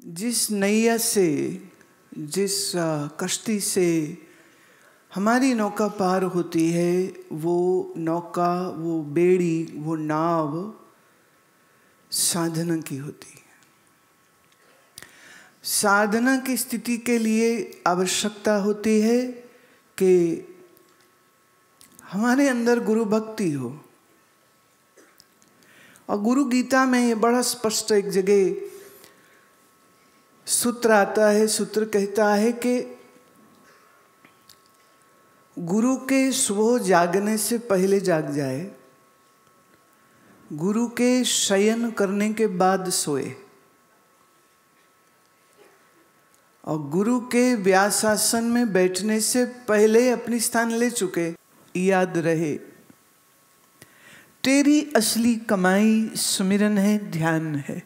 जिस नैया से, जिस कश्ती से हमारी नौका पार होती है, वो नौका, वो बेड़ी, वो नाव साधना की होती है। साधना की स्थिति के लिए आवश्यकता होती है कि हमारे अंदर गुरु भक्ति हो। और गुरु गीता में ये बड़ा स्पष्ट एक जगह सूत्र आता है। सूत्र कहता है कि गुरु के सुबह जागने से पहले जाग जाए, गुरु के शयन करने के बाद सोए, और गुरु के व्यासासन में बैठने से पहले अपनी स्थान ले चुके। याद रहे, तेरी असली कमाई सुमिरन है, ध्यान है।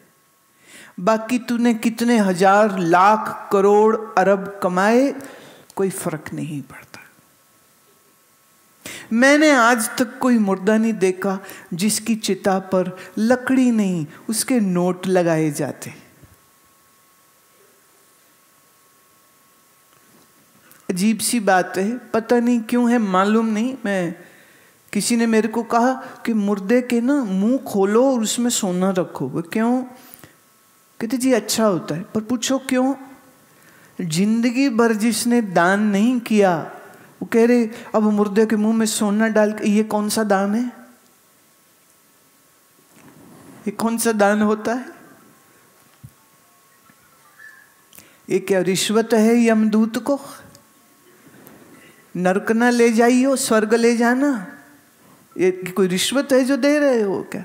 बाकी तूने कितने हजार लाख करोड़ अरब कमाए, कोई फर्क नहीं पड़ता। मैंने आज तक कोई मुर्दा नहीं देखा जिसकी चिता पर लकड़ी नहीं, उसके नोट लगाए जाते। अजीब सी बात है, पता नहीं क्यों है, मालूम नहीं। किसी ने मेरे को कहा कि मुर्दे के ना मुंह खोलो और उसमें सोना रखो। वो क्यों? कहते जी अच्छा होता है। पर पूछो क्यों? जिंदगी भर जिसने दान नहीं किया, वो कह रहे अब मुर्दे के मुंह में सोना डाल के, ये कौन सा दान है? ये कौन सा दान होता है? ये क्या रिश्वत है यमदूत को? नरक ना ले जाइयो, स्वर्ग ले जाना। ये कोई रिश्वत है जो दे रहे हो क्या?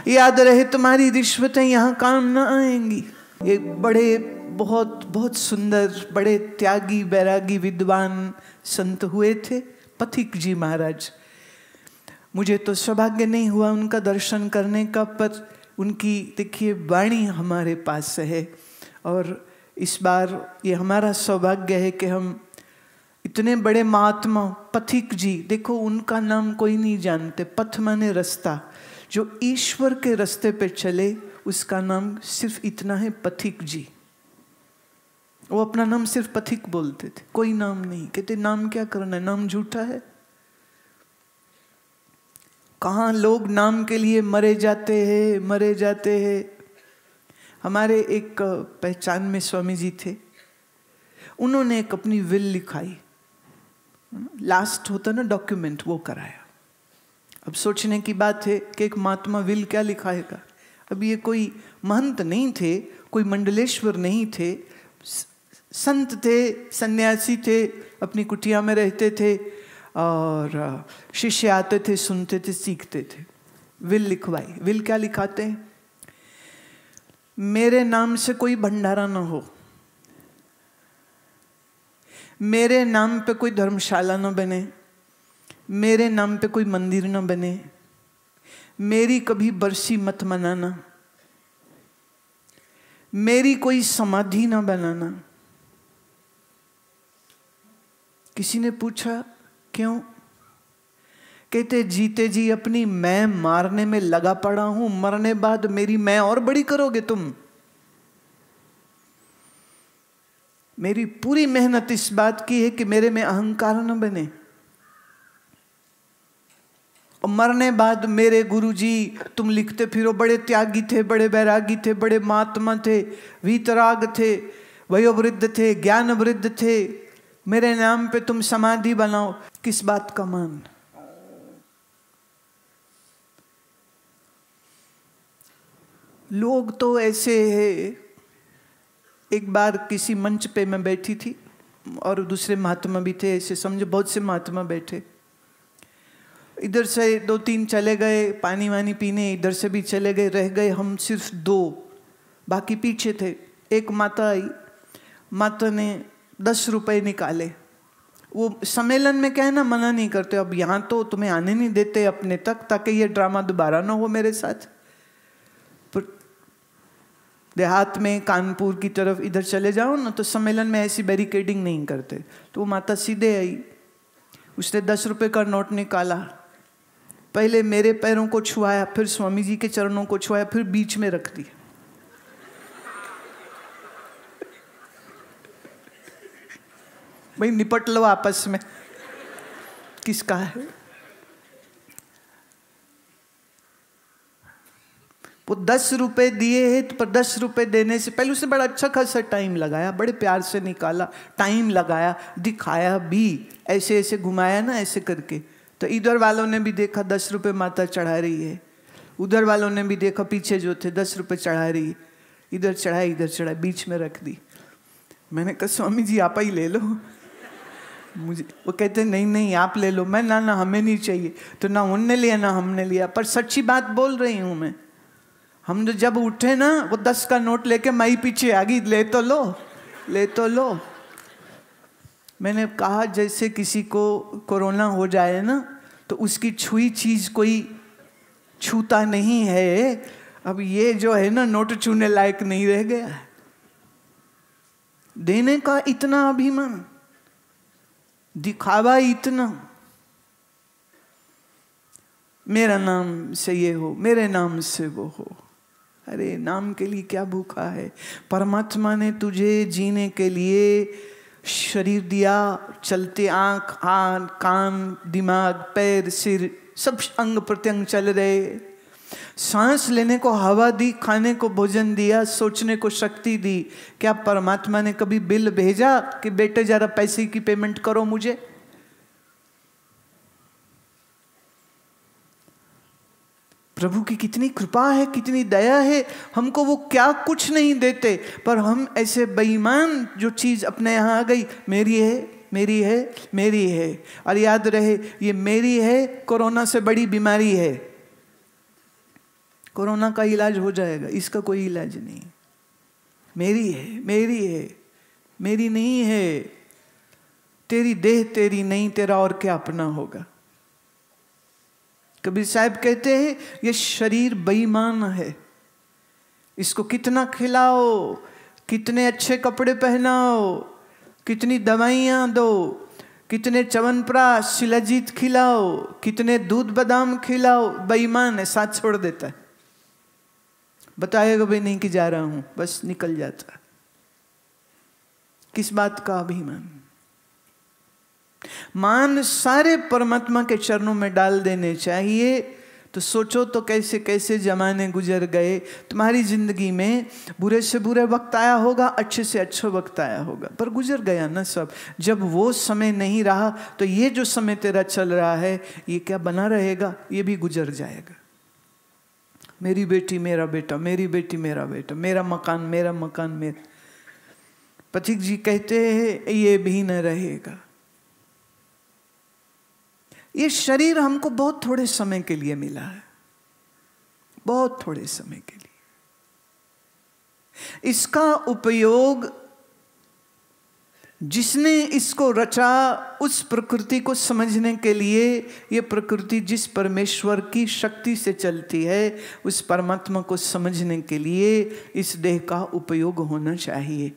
याद रहे, तुम्हारी रिश्वतें यहाँ काम ना आएंगी। एक बड़े बहुत बहुत सुंदर, बड़े त्यागी बैरागी विद्वान संत हुए थे, पथिक जी महाराज। मुझे तो सौभाग्य नहीं हुआ उनका दर्शन करने का, पर उनकी देखिए वाणी हमारे पास है। और इस बार ये हमारा सौभाग्य है कि हम इतने बड़े महात्मा पथिक जी, देखो उनका नाम कोई नहीं जानते। पथ माने रास्ता, जो ईश्वर के रास्ते पे चले उसका नाम सिर्फ इतना है, पथिक जी। वो अपना नाम सिर्फ पथिक बोलते थे, कोई नाम नहीं। कहते नाम क्या करना है, नाम झूठा है। कहाँ लोग नाम के लिए मरे जाते हैं, मरे जाते हैं। हमारे एक पहचान में स्वामी जी थे, उन्होंने एक अपनी विल लिखाई, लास्ट होता ना डॉक्यूमेंट, वो कराया। अब सोचने की बात है कि एक महात्मा विल क्या लिखाएगा। अब ये कोई महंत नहीं थे, कोई मंडलेश्वर नहीं थे, संत थे, सन्यासी थे, अपनी कुटिया में रहते थे और शिष्य आते थे, सुनते थे, सीखते थे। विल लिखवाई। विल क्या लिखाते हैं? मेरे नाम से कोई भंडारा ना हो, मेरे नाम पे कोई धर्मशाला न बने, मेरे नाम पे कोई मंदिर न बने, मेरी कभी बरसी मत मनाना, मेरी कोई समाधि न बनाना। किसी ने पूछा क्यों? कहते जीते जी अपनी मैं मारने में लगा पड़ा हूं, मरने बाद मेरी मैं और बड़ी करोगे तुम। मेरी पूरी मेहनत इस बात की है कि मेरे में अहंकार न बने। और मरने बाद मेरे गुरुजी, तुम लिखते फिरो, बड़े त्यागी थे, बड़े बैरागी थे, बड़े महात्मा थे, वीतराग थे, वयोवृद्ध थे, ज्ञान वृद्ध थे, मेरे नाम पे तुम समाधि बनाओ। किस बात का मान? लोग तो ऐसे है। एक बार किसी मंच पे मैं बैठी थी और दूसरे महात्मा भी थे, ऐसे समझो बहुत से महात्मा बैठे। इधर से दो तीन चले गए पानी वानी पीने, इधर से भी चले गए, रह गए हम सिर्फ दो, बाकी पीछे थे। एक माता आई, माता ने 10 रुपए निकाले। वो सम्मेलन में क्या है ना, मना नहीं करते, अब यहाँ तो तुम्हें आने नहीं देते अपने तक, ताकि ये ड्रामा दोबारा ना हो मेरे साथ। देहात में कानपुर की तरफ इधर चले जाओ ना, तो सम्मेलन में ऐसी बैरिकेडिंग नहीं करते। तो वो माता सीधे आई, उसने 10 रुपए का नोट निकाला, पहले मेरे पैरों को छुआया, फिर स्वामी जी के चरणों को छुआया, फिर बीच में रख दिया। भाई निपट लो आपस में, किसका है। वो 10 रुपए दिए हैं, तो पर 10 रुपए देने से पहले उसने बड़ा अच्छा खासा टाइम लगाया, बड़े प्यार से निकाला, टाइम लगाया, दिखाया भी, ऐसे ऐसे घुमाया ना ऐसे करके। तो इधर वालों ने भी देखा 10 रुपए माता चढ़ा रही है, उधर वालों ने भी देखा पीछे जो थे 10 रुपए चढ़ा रही है, इधर चढ़ाई, बीच में रख दी। मैंने कहा स्वामी जी आप ही ले लो मुझे। वो कहते नहीं नहीं आप ले लो। मैं ना हमें नहीं चाहिए। तो ना उनने लिया ना हमने लिया, पर सच्ची बात बोल रही हूँ मैं। हम जब उठे ना, वो 10 का नोट लेके माई पीछे आ गई, ले तो लो, ले तो लो। मैंने कहा जैसे किसी को कोरोना हो जाए ना, तो उसकी छुई चीज कोई छूता नहीं है। अब ये जो है ना, नोट छूने लायक नहीं रह गया है। देने का इतना अभिमान, दिखावा इतना, मेरा नाम से ये हो, मेरे नाम से वो हो। अरे नाम के लिए क्या भूखा है। परमात्मा ने तुझे जीने के लिए शरीर दिया, चलते आँख, कान, दिमाग, पैर, सिर, सब अंग प्रत्यंग चल रहे। सांस लेने को हवा दी, खाने को भोजन दिया, सोचने को शक्ति दी। क्या परमात्मा ने कभी बिल भेजा कि बेटे जरा पैसे की पेमेंट करो मुझे? प्रभु की कितनी कृपा है, कितनी दया है। हमको वो क्या कुछ नहीं देते, पर हम ऐसे बेईमान, जो चीज अपने यहाँ आ गई, मेरी है, मेरी है, मेरी है। और याद रहे ये मेरी है कोरोना से बड़ी बीमारी है। कोरोना का इलाज हो जाएगा, इसका कोई इलाज नहीं। मेरी है, मेरी है, मेरी नहीं है। तेरी देह तेरी नहीं, तेरा और क्या अपना होगा। कबीर साहब कहते हैं ये शरीर बेईमान है, इसको कितना खिलाओ, कितने अच्छे कपड़े पहनाओ, कितनी दवाइयाँ दो, कितने च्यवनप्राश शिलाजीत खिलाओ, कितने दूध बादाम खिलाओ, बेईमान है, साथ छोड़ देता है। बताएगा भी नहीं कि जा रहा हूं, बस निकल जाता। किस बात का अभिमान। मान सारे परमात्मा के चरणों में डाल देने चाहिए। तो सोचो तो कैसे कैसे जमाने गुजर गए। तुम्हारी जिंदगी में बुरे से बुरे वक्त आया होगा, अच्छे से अच्छा वक्त आया होगा, पर गुजर गया ना सब। जब वो समय नहीं रहा तो ये जो समय तेरा चल रहा है ये क्या बना रहेगा, ये भी गुजर जाएगा। मेरी बेटी मेरा बेटा, मेरी बेटी मेरा बेटा, मेरा मकान मेरा मकान मेरा। पथिक जी कहते हैं ये भी न रहेगा। ये शरीर हमको बहुत थोड़े समय के लिए मिला है, बहुत थोड़े समय के लिए। इसका उपयोग जिसने इसको रचा उस प्रकृति को समझने के लिए, ये प्रकृति जिस परमेश्वर की शक्ति से चलती है, उस परमात्मा को समझने के लिए इस देह का उपयोग होना चाहिए।